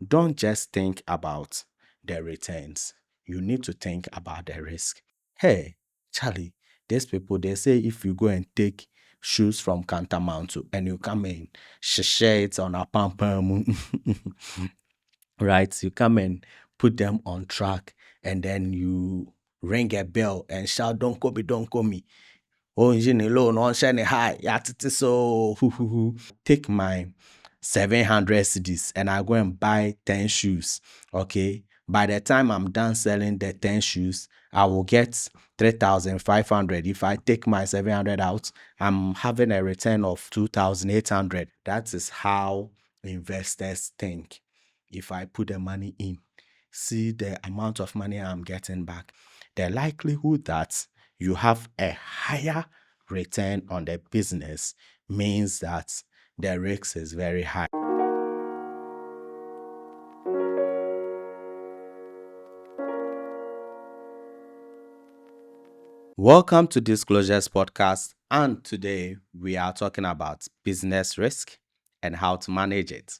don't just think about the returns. You need to think about the risk. Hey, Charlie, these people, they say if you go and take shoes from Kantamanto and you come and share it on a pam pam, right? You come and put them on track and then you ring a bell and shout, don't call me, don't call me. Oh, engine low, no shine high. Yeah, so take my 700 cedis and I go and buy 10 shoes. Okay. By the time I'm done selling the 10 shoes, I will get 3,500. If I take my 700 out, I'm having a return of 2,800. That is how investors think. If I put the money in, see the amount of money I'm getting back, the likelihood that you have a higher return on the business means that the risk is very high. Welcome to Disclosures Podcast, and today we are talking about business risk and how to manage it.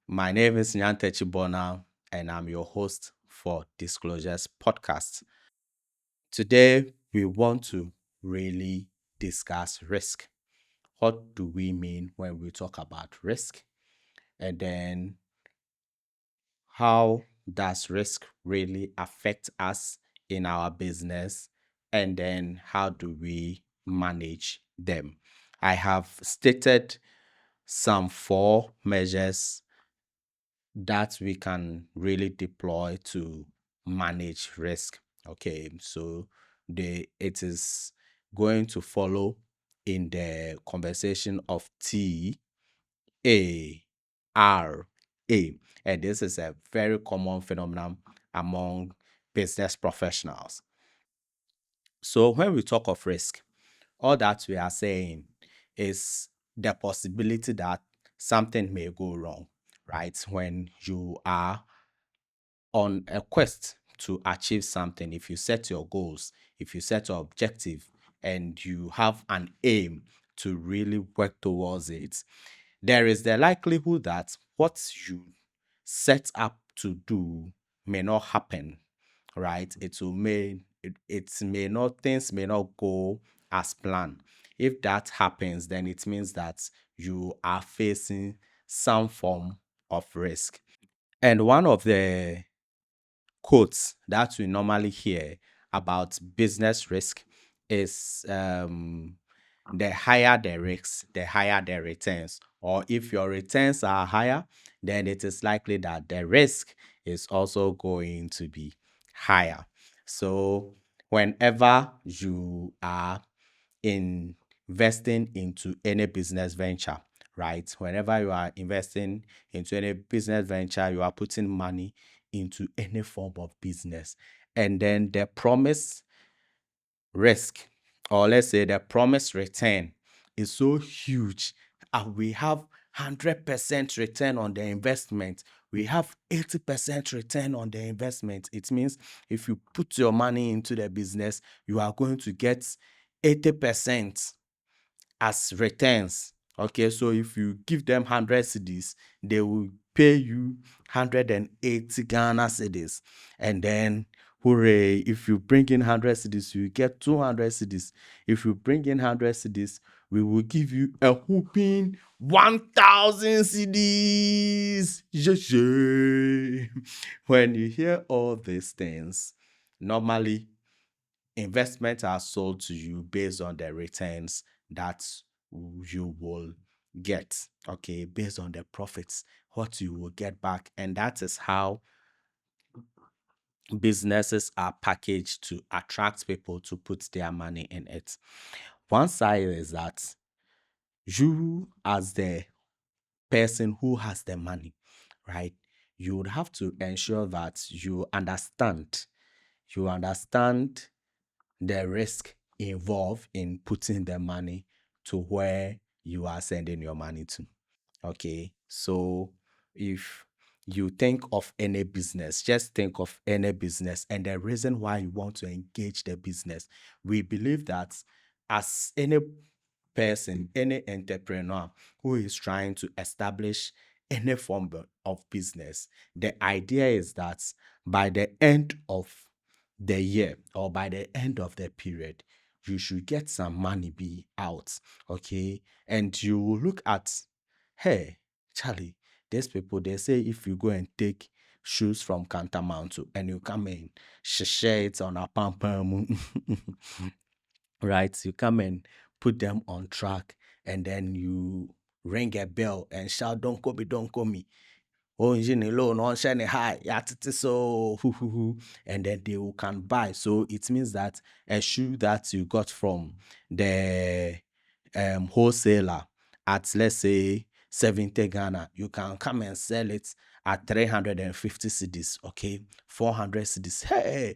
My name is Nyantakyi Bonna, and I'm your host for Disclosures Podcast. Today we want to really discuss risk. What do we mean when we talk about risk? And then how does risk really affect us in our business? And then how do we manage them? I have stated some 4 measures that we can really deploy to manage risk. Okay, so it is going to follow in the conversation of TARA. And this is a very common phenomenon among business professionals. So when we talk of risk, all that we are saying is the possibility that something may go wrong, right? When you are on a quest to achieve something, if you set your goals, if you set your objective, and you have an aim to really work towards it, there is the likelihood that what you set up to do may not happen, right? It may not, things may not go as planned. If that happens, then it means that you are facing some form of risk. And one of the quotes that we normally hear about business risk is the higher the risks, the higher the returns. Or if your returns are higher, then it is likely that the risk is also going to be higher. So, whenever you are investing into any business venture, right? Whenever you are investing into any business venture, you are putting money into any form of business. And then the promised risk, or let's say the promised return, is so huge. And we have 100% return on the investment. We have 80% return on the investment. It means if you put your money into the business, you are going to get 80% as returns. Okay, so if you give them 100 cedis, they will pay you 180 Ghana cedis. And then, hooray, if you bring in 100 cedis, you get 200 cedis. If you bring in 100 cedis, we will give you a whooping 1,000 cedis. Yeah. When you hear all these things, normally investments are sold to you based on the returns that you will get, okay, based on the profits, what you will get back. And that is how businesses are packaged to attract people to put their money in it. One side is that you, as the person who has the money, right, you would have to ensure that you understand the risk involved in putting the money to where you are sending your money to. Okay. So if you think of any business, just think of any business and the reason why you want to engage the business. We believe that as any person, any entrepreneur who is trying to establish any form of business, the idea is that by the end of the year or by the end of the period, you should get some money be out, okay? And you will look at, hey, Charlie, these people, they say if you go and take shoes from Kantamanto and you come and share it on a pam pam, right? You come and put them on track and then you ring a bell and shout, don't call me. Oh, engine low, no shiny high, yeah, so and then they will can buy. So it means that a shoe that you got from the wholesaler at, let's say, 70 Ghana, you can come and sell it at 350 cedis, okay, 400 cedis. Hey,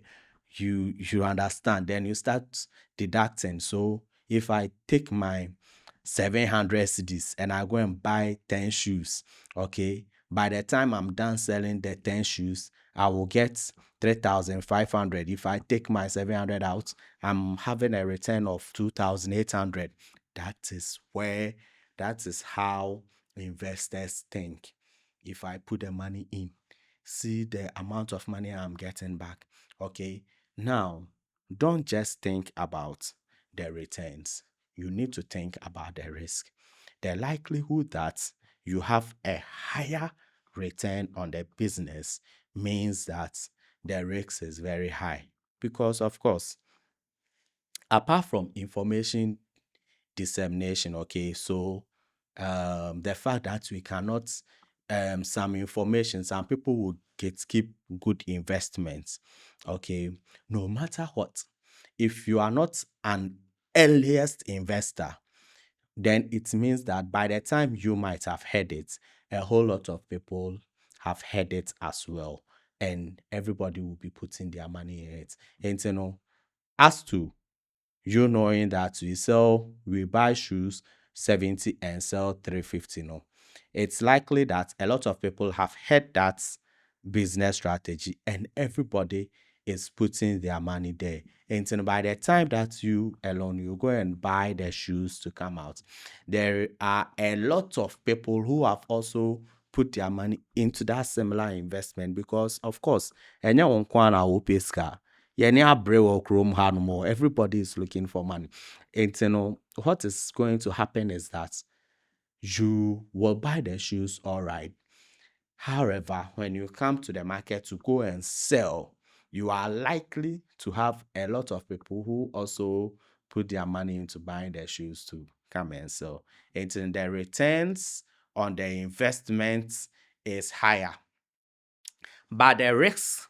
you understand? Then you start deducting. So if I take my 700 cedis and I go and buy 10 shoes, okay, by the time I'm done selling the 10 shoes, I will get 3,500. If I take my 700 out, I'm having a return of 2,800. That is how investors think. If I put the money in, see the amount of money I'm getting back. Okay. Now, don't just think about the returns. You need to think about the risk. The likelihood that you have a higher return on the business means that the risk is very high. Because, of course, apart from information dissemination, okay, so the fact that we cannot some people would keep good investments, okay, no matter what, if you are not an earliest investor, then it means that by the time you might have heard it, a whole lot of people have heard it as well, and everybody will be putting their money in it. And as to you knowing that we buy shoes 70 and sell 350, no, it's likely that a lot of people have heard that business strategy and everybody is putting their money there. And so by the time that you alone you go and buy the shoes to come out, there are a lot of people who have also put their money into that similar investment, because of course ɛnyɛ wo nko ara na wopɛ sika. Yɛne abrɛ wɔ kurom ha no mo, everybody is looking for money. And what is going to happen is that you will buy the shoes, all right. However, when you come to the market to go and sell, you are likely to have a lot of people who also put their money into buying the shoes to come and sell. And then the returns on the investment is higher. But the risk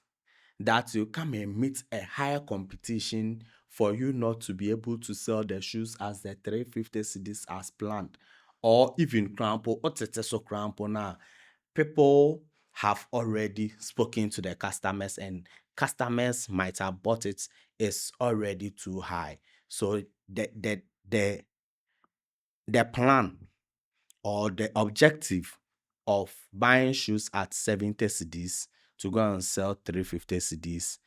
that you come and meet a higher competition for you not to be able to sell the shoes as the 350 cedis as planned, or even crampo or so crampo now, people have already spoken to the customers and customers might have bought it, is already too high. So the plan or the objective of buying shoes at 70 cedis to go and sell 350 cedis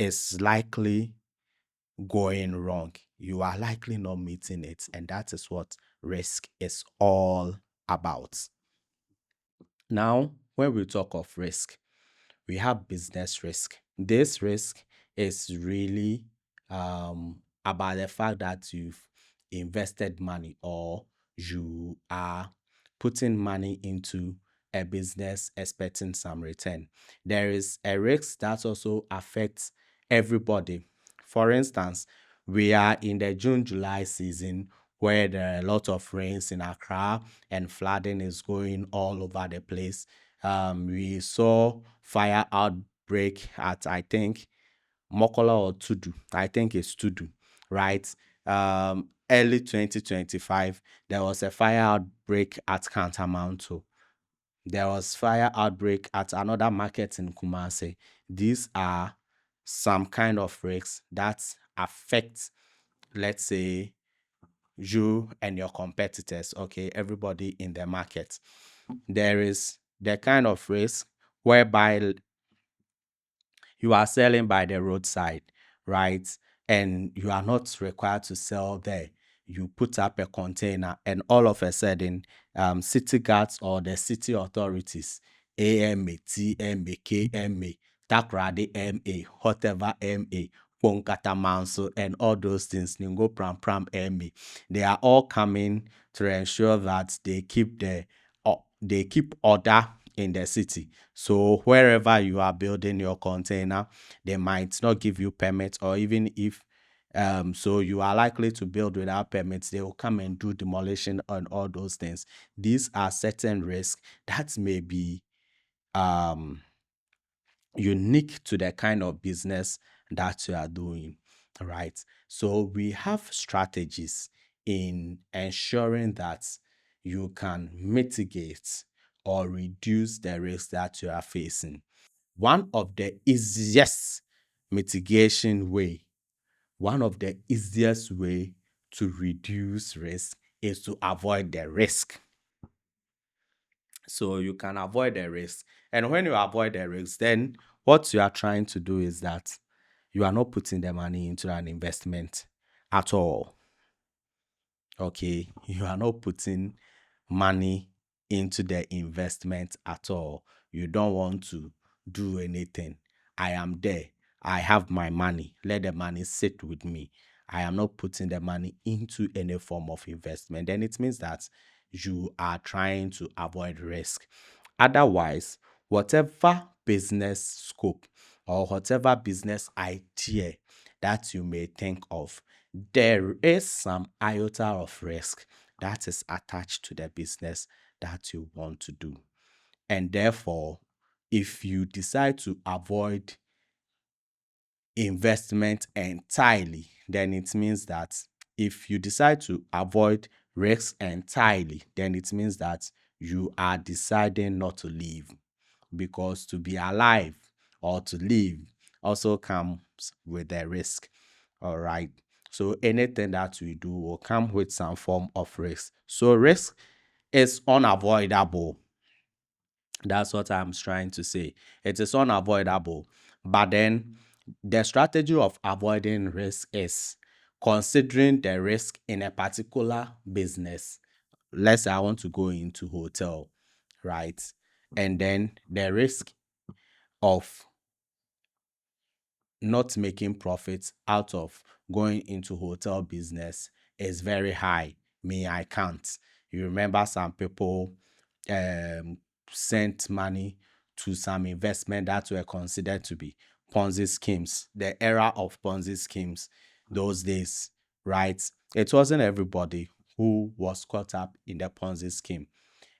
is likely going wrong. You are likely not meeting it, and that is what risk is all about. Now, when we talk of risk, we have business risk. This risk is really about the fact that you've invested money or you are putting money into a business expecting some return. There is a risk that also affects everybody. For instance, we are in the June-July season where there are a lot of rains in Accra and flooding is going all over the place. We saw fire outbreak at, I think, Mokola or Tudu. I think it's Tudu, right? Early 2025, there was a fire outbreak at Kantamanto. There was fire outbreak at another market in Kumasi. These are some kind of risks that affect, let's say, you and your competitors, okay, everybody in the market. There is the kind of risk whereby you are selling by the roadside, right? And you are not required to sell there. you put up a container and all of a sudden city guards or the city authorities, AMA, TMA, KMA, Takrade MA, whatever MA, Ponkatamanso, and all those things, Ningo Pram Pram MA, they are all coming to ensure that they keep order in the city. So wherever you are building your container, they might not give you permits, or even if so you are likely to build without permits, they will come and do demolition and all those things. These are certain risks that may be um unique to the kind of business that you are doing, right? So we have strategies in ensuring that you can mitigate or reduce the risk that you are facing. One of the easiest mitigation way, one of the easiest way to reduce risk is to avoid the risk. So you can avoid the risk. And when you avoid the risk, then what you are trying to do is that you are not putting the money into an investment at all. Okay, you are not putting money into the investment at all. You don't want to do anything. I am there. I have my money. Let the money sit with me. I am not putting the money into any form of investment. Then it means that you are trying to avoid risk. Otherwise, whatever business scope or whatever business idea that you may think of, there is some iota of risk that is attached to the business that you want to do. And therefore, if you decide to avoid investment entirely, then it means that if you decide to avoid risk entirely, then it means that you are deciding not to live, because to be alive or to live also comes with a risk. All right. So anything that we do will come with some form of risk. So risk is unavoidable. That's what I'm trying to say. It is unavoidable. But then the strategy of avoiding risk is considering the risk in a particular business. Let's say I want to go into hotel, right? And then the risk of not making profits out of going into hotel business is very high. Me, I can't. You remember some people um sent money to some investment that were considered to be Ponzi schemes, the era of Ponzi schemes those days, right? It wasn't everybody who was caught up in the Ponzi scheme.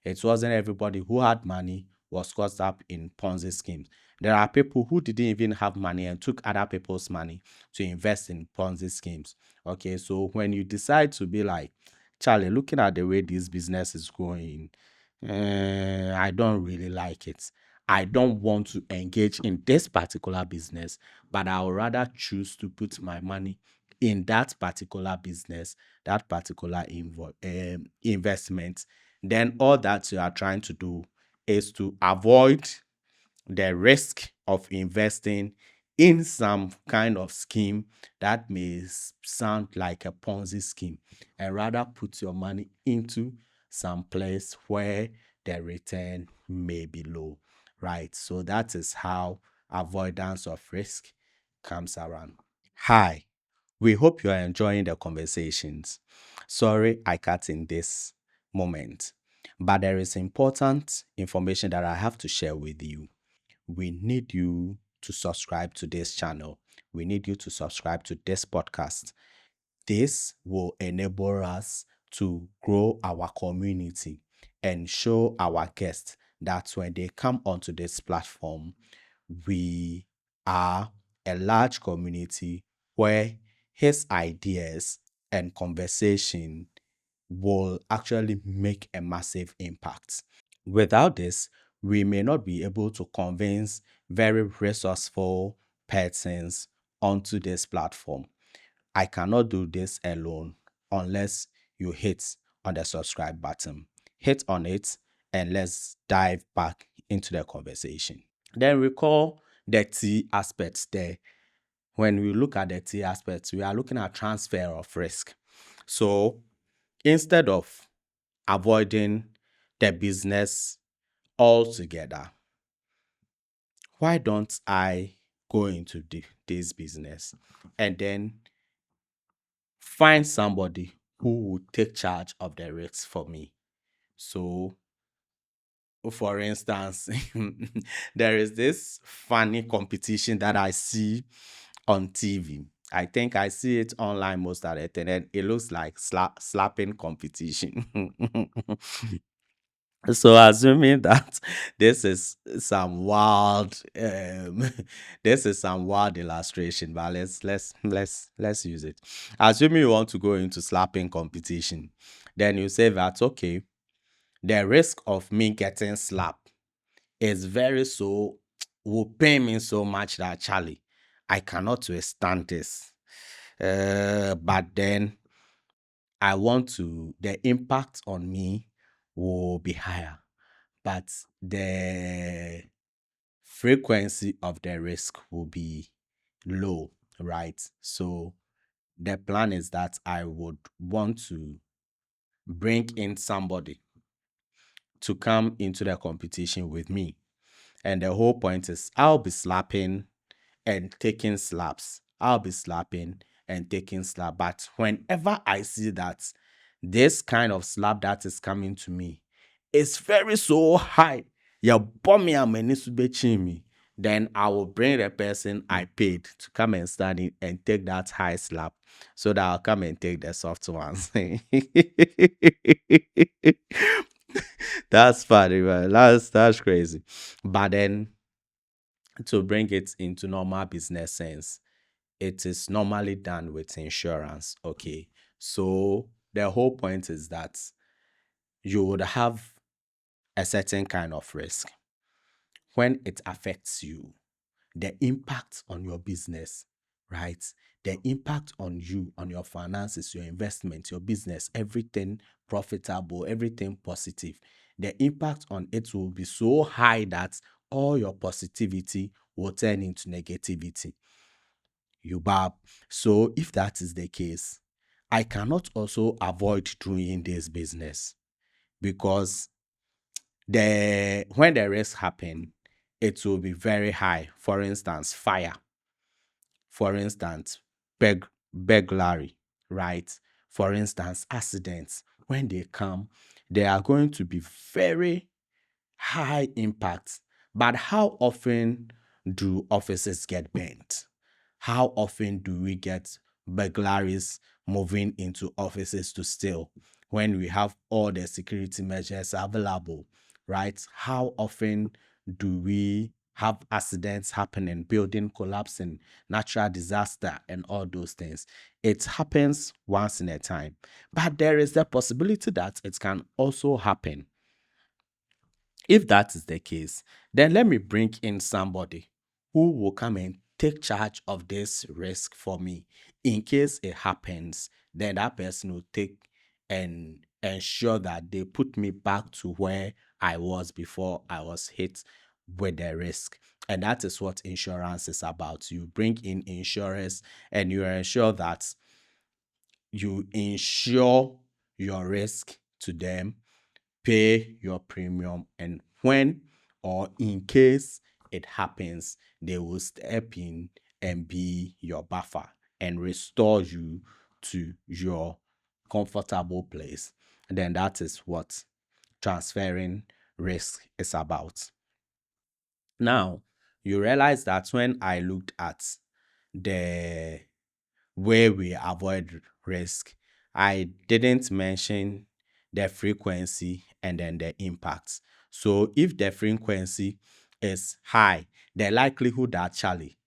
It wasn't everybody who had money was caught up in Ponzi schemes. There are people who didn't even have money and took other people's money to invest in Ponzi schemes. Okay, so when you decide to be like, Charlie, looking at the way this business is going, I don't really like it. I don't want to engage in this particular business, but I would rather choose to put my money in that particular business, that particular investment. Then all that you are trying to do is to avoid the risk of investing in some kind of scheme that may sound like a Ponzi scheme, and rather put your money into some place where the return may be low, right? So that is how avoidance of risk comes around. Hi, we hope you are enjoying the conversations. Sorry I cut in this moment, but there is important information that I have to share with you. We need you to subscribe to this channel. We need you to subscribe to this podcast. This will enable us to grow our community and show our guests that when they come onto this platform, we are a large community where his ideas and conversation will actually make a massive impact. Without this, we may not be able to convince very resourceful persons onto this platform. I cannot do this alone unless you hit on the subscribe button. Hit on it and let's dive back into the conversation. Then recall the T aspects there. When we look at the T aspects, we are looking at transfer of risk. So instead of avoiding the business altogether, why don't I go into this business and then find somebody who will take charge of the risks for me? So, for instance, there is this funny competition that I see on TV. I think I see it online most of the time, and it looks like slapping competition. So assuming that this is some wild this is some wild illustration, but let's use it. Assuming you want to go into slapping competition, then you say that okay, the risk of me getting slapped is very so will pay me so much that Charlie, I cannot withstand this. But then I want to the impact on me will be higher, but the frequency of the risk will be low, right? So the plan is that I would want to bring in somebody to come into the competition with me. And the whole point is I'll be slapping and taking slaps. I'll be slapping and taking slap. But whenever I see that this kind of slap that is coming to me is very so high, you bomb me and me, then I will bring the person I paid to come and stand in and take that high slap so that I'll come and take the soft ones. That's funny, man. That's crazy. But then to bring it into normal business sense, it is normally done with insurance. Okay. So the whole point is that you would have a certain kind of risk when it affects you, the impact on your business, right? The impact on you, on your finances, your investment, your business, everything profitable, everything positive. The impact on it will be so high that all your positivity will turn into negativity. You bab. So if that is the case, I cannot also avoid doing this business because the when the risks happen, it will be very high. For instance, fire. For instance, burglary, right? For instance, accidents. When they come, they are going to be very high impact. But how often do offices get burnt? How often do we get burglaries moving into offices to steal when we have all the security measures available, right? How often do we have accidents happening, building collapsing, natural disaster, and all those things? It happens once in a time, but there is the possibility that it can also happen. If that is the case, then let me bring in somebody who will come and take charge of this risk for me. In case it happens, then that person will take and ensure that they put me back to where I was before I was hit with the risk. And that is what insurance is about. You bring in insurers and you ensure that you insure your risk to them, pay your premium, and when or in case it happens, they will step in and be your buffer and restore you to your comfortable place. And then that is what transferring risk is about. Now, you realize that when I looked at the way we avoid risk, I didn't mention the frequency and then the impact. So if the frequency is high, the likelihood that Charlie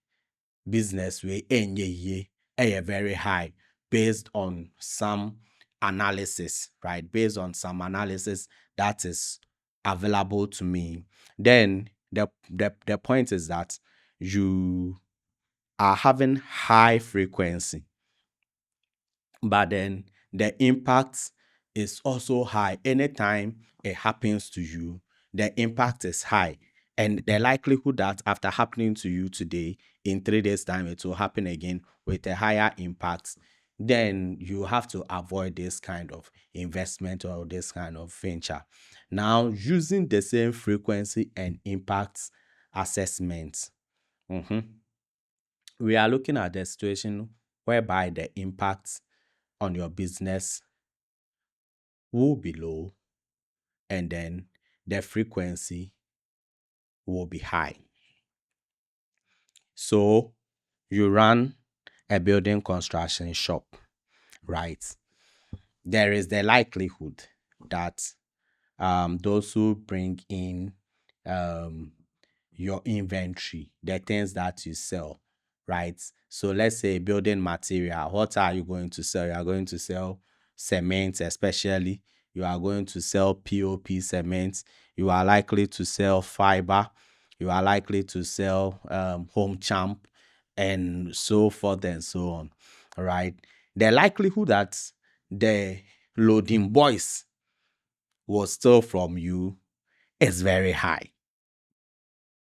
business way enye very high based on some analysis, right? Based on some analysis that is available to me. Then the point is that you are having high frequency, but then the impact is also high. Anytime it happens to you, the impact is high. And the likelihood that after happening to you today, in 3 days' time, it will happen again with a higher impact, then you have to avoid this kind of investment or this kind of venture. Now, using the same frequency and impact assessment, mhm, we are looking at the situation whereby the impact on your business will be low and then the frequency will be high. So you run a building construction shop, right? There is the likelihood that those who bring in um, your inventory, the things that you sell, right? So let's say building material. What are you going to sell? You are going to sell cement, especially. You are going to sell POP cement. You are likely to sell fiber. You are likely to sell home champ and so forth and so on. All right. The likelihood that the loading boys will steal from you is very high.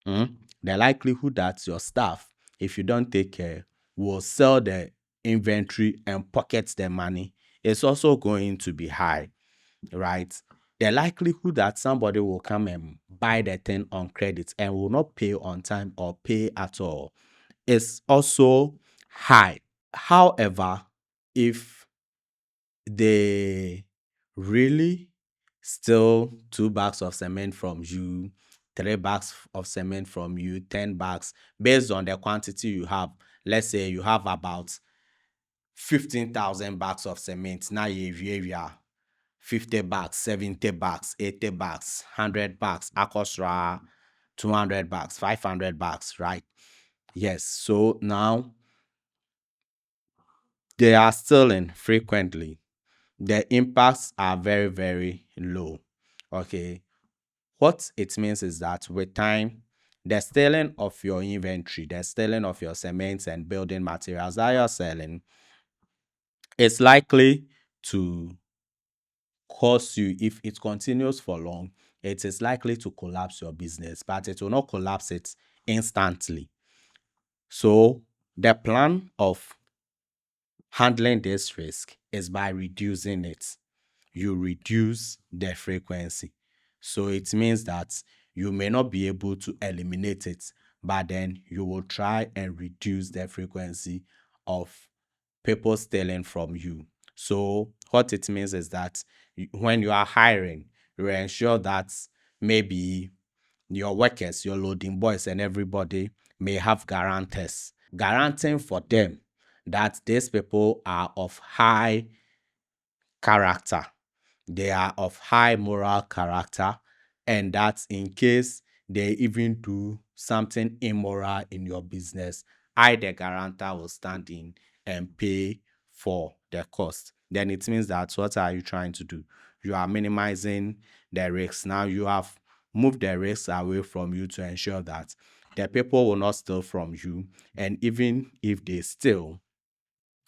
The likelihood that your staff, if you don't take care, will sell the inventory and pocket the money is also going to be high, right? The likelihood that somebody will come and buy the thing on credit and will not pay on time or pay at all is also high. However, if they really steal 2 bags of cement from you, 3 bags of cement from you, 10 bags, based on the quantity you have. Let's say you have about 15,000 bags of cement. Now you are 50 bags, 70 bags, 80 bags, 100 bags, akosra, 200 bags, 500 bags, right? Yes. So now they are stealing frequently. The impacts are very, very low. Okay. What it means is that with time, the stealing of your inventory, the stealing of your cements and building materials that you're selling is likely to cause you, if it continues for long, it is likely to collapse your business, but it will not collapse it instantly. So the plan of handling this risk is by reducing it. You reduce the frequency. So it means that you may not be able to eliminate it, but then you will try and reduce the frequency of people stealing from you. So what it means is that when you are hiring, you ensure that maybe your workers, your loading boys and everybody may have guarantors, guaranteeing for them that these people are of high character, they are of high moral character, and that in case they even do something immoral in your business, I, the guarantor, will stand in and pay for the cost. Then it means that what are you trying to do? You are minimizing the risks. Now you have moved the risks away from you to ensure that the people will not steal from you. And even if they steal,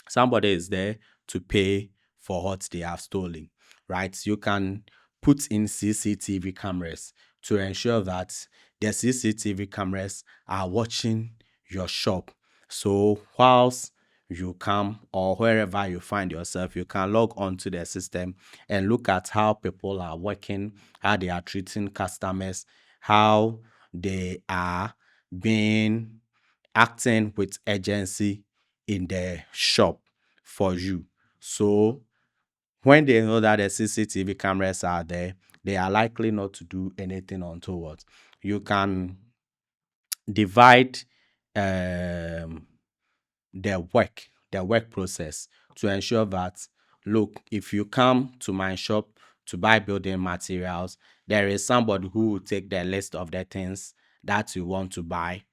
somebody is there to pay for what they have stolen, right? You can put in CCTV cameras to ensure that the CCTV cameras are watching your shop. So whilst you come or wherever you find yourself, you can log onto the system and look at how people are working, how they are treating customers, how they are being acting with urgency in the shop for you. So when they know that the CCTV cameras are there, they are likely not to do anything untoward. You can divide um, the work process to ensure that, look, if you come to my shop to buy building materials, there is somebody who will take the list of the things that you want to buy.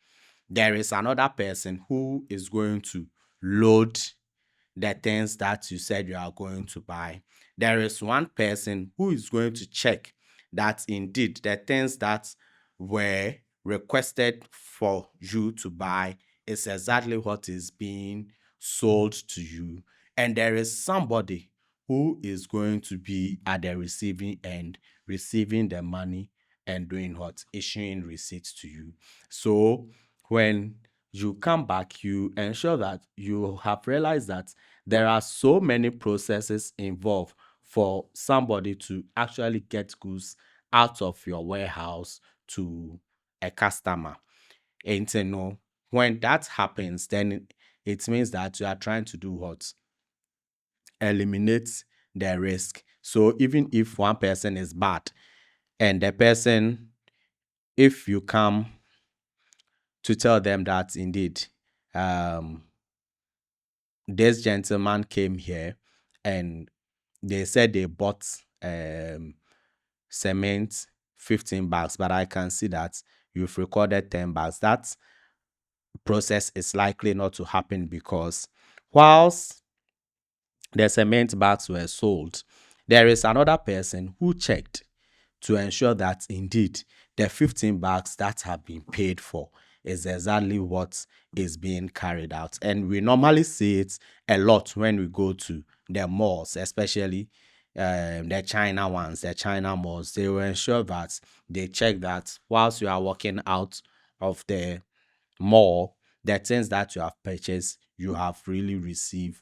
There is another person who is going to load the things that you said you are going to buy. There is one person who is going to check that indeed the things that were requested for you to buy is exactly what is being sold to you. And there is somebody who is going to be at the receiving end, receiving the money and doing what? Issuing receipts to you. So when you come back, you ensure that you have realized that there are so many processes involved for somebody to actually get goods out of your warehouse to a customer. And you know, when that happens, then it means that you are trying to do what? Eliminate the risk. So even if one person is bad and the person, if you come to tell them that indeed um this gentleman came here and they said they bought um cement 15 bags, but I can see that you've recorded 10 bags. That process is likely not to happen because whilst the cement bags were sold, there is another person who checked to ensure that indeed the 15 bags that have been paid for is exactly what is being carried out. And we normally see it a lot when we go to the malls, especially the China ones, the China malls. They will ensure that they check that whilst you are walking out of the mall, the things that you have purchased, you have really received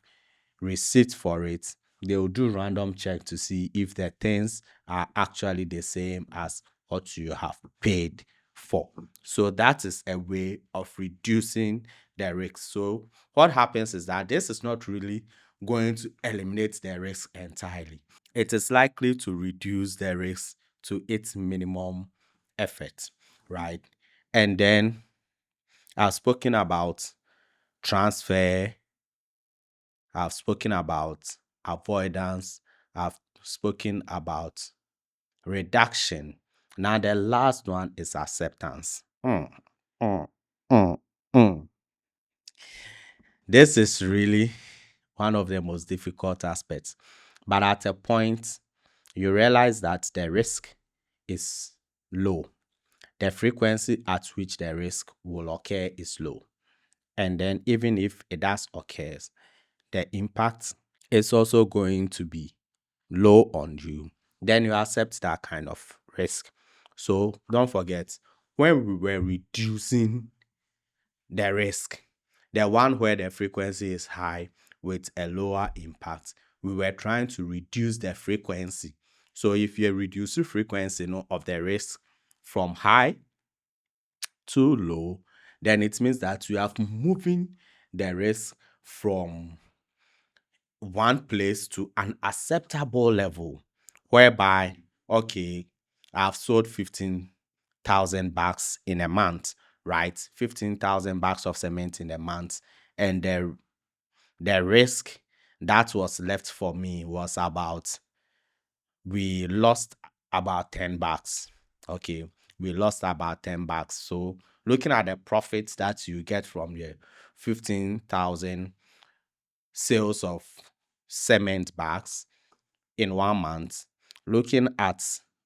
receipt for it. They will do random check to see if the things are actually the same as what you have paid for. So that is a way of reducing the risk. So what happens is that this is not really going to eliminate the risk entirely. It is likely to reduce the risk to its minimum effort, right? And then I've spoken about transfer, I've spoken about avoidance, I've spoken about reduction. Now, the last one is acceptance. Mm, mm, mm. This is really one of the most difficult aspects. But at a point, you realize that the risk is low. The frequency at which the risk will occur is low. And then, even if it does occur, the impact is also going to be low on you. Then you accept that kind of risk. So don't forget, when we were reducing the risk, the one where the frequency is high with a lower impact, we were trying to reduce the frequency. So if you reduce the frequency, of the risk from high to low, then it means that you are moving the risk from one place to an acceptable level, whereby, okay, I've sold 15,000 bags in a month, right? 15,000 bags of cement in a month. And the risk that was left for me was about, we lost about 10 bags. Okay, we lost about 10 bags. So looking at the profits that you get from your 15,000 sales of cement bags in 1 month, looking at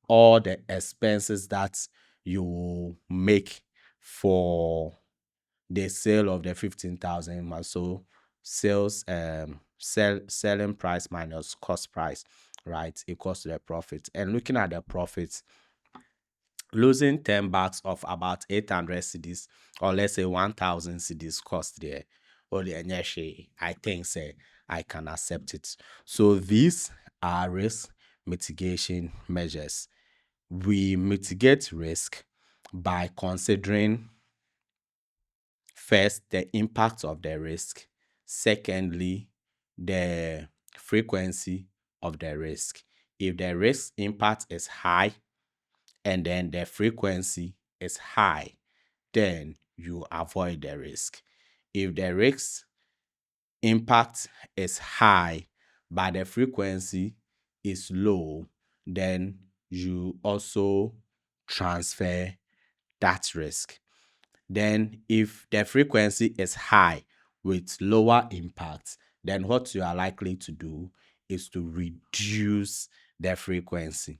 all the expenses that you make for the sale of the 15,000, so sales selling price minus cost price, right, equals to the profit. And looking at the profits, losing 10 bags of about 800 cedis, or let's say 1,000 cedis cost there, or the I think say I can accept it. So these are risk mitigation measures. We mitigate risk by considering, first, the impact of the risk, secondly, the frequency of the risk. If the risk impact is high and then the frequency is high, then you avoid the risk. If the risk impact is high but the frequency is low, then you also transfer that risk. Then if the frequency is high with lower impact, then what you are likely to do is to reduce the frequency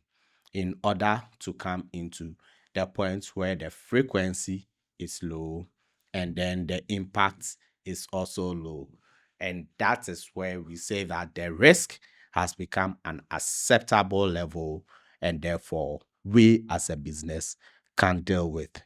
in order to come into the point where the frequency is low and then the impact is also low. And that is where we say that the risk has become an acceptable level, and therefore we as a business can deal with